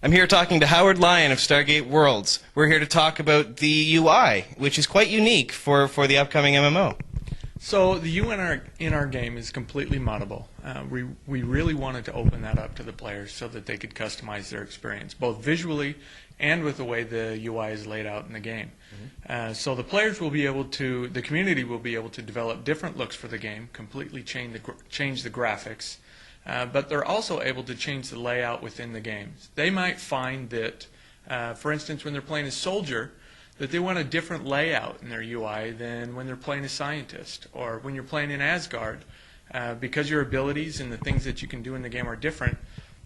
I'm here talking to Howard Lyon of Stargate Worlds. We're here to talk about the UI, which is quite unique for the upcoming MMO. So the UI in our game is completely moddable. We really wanted to open that up to the players so that they could customize their experience, both visually and with the way the UI is laid out in the game. So the players will be able to, the community will be able to develop different looks for the game, completely change the graphics, but they're also able to change the layout within the game. They might find that, for instance, when they're playing a soldier, that they want a different layout in their UI than when they're playing a scientist, or when you're playing in Asgard. Because your abilities and the things that you can do in the game are different,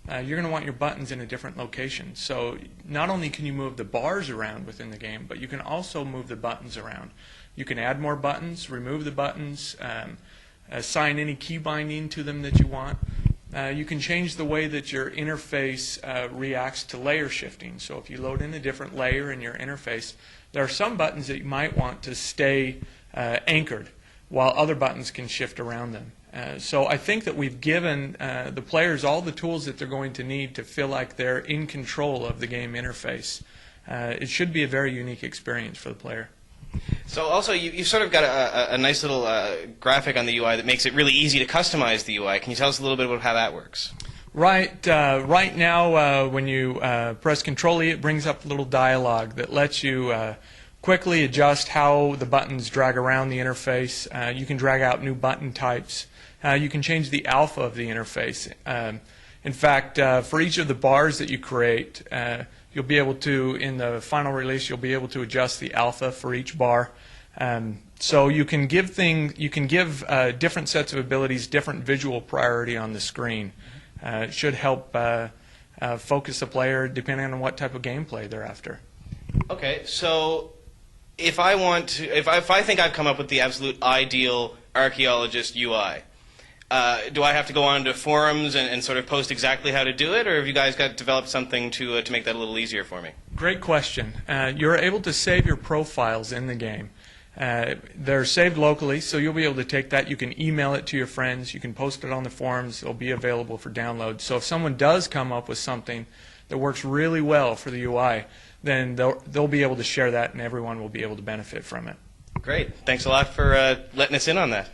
you're going to want your buttons in a different location. So not only can you move the bars around within the game, but you can also move the buttons around. You can add more buttons, remove the buttons, assign any key binding to them that you want. You can change the way that your interface reacts to layer shifting. So if you load in a different layer in your interface, there are some buttons that you might want to stay anchored, while other buttons can shift around them. So I think that we've given the players all the tools that they're going to need to feel like they're in control of the game interface. It should be a very unique experience for the player. So also, you've sort of got a nice little graphic on the UI that makes it really easy to customize the UI. Can you tell us a little bit about how that works? Right. Right now, when you press Control-E, it brings up a little dialog that lets you quickly adjust how the buttons drag around the interface. You can drag out new button types. You can change the alpha of the interface. In fact, for each of the bars that you create, you'll be able to, in the final release, you'll be able to adjust the alpha for each bar. So you can give different sets of abilities different visual priority on the screen. It should help focus the player depending on what type of gameplay they're after. Okay, so if I think I've come up with the absolute ideal archaeologist UI, do I have to go on to forums and sort of post exactly how to do it, or have you guys developed something to make that a little easier for me? Great question. You're able to save your profiles in the game. They're saved locally, so you'll be able to take that. You can email it to your friends. You can post it on the forums. It'll be available for download. So if someone does come up with something that works really well for the UI, then they'll be able to share that, and everyone will be able to benefit from it. Great. Thanks a lot for letting us in on that.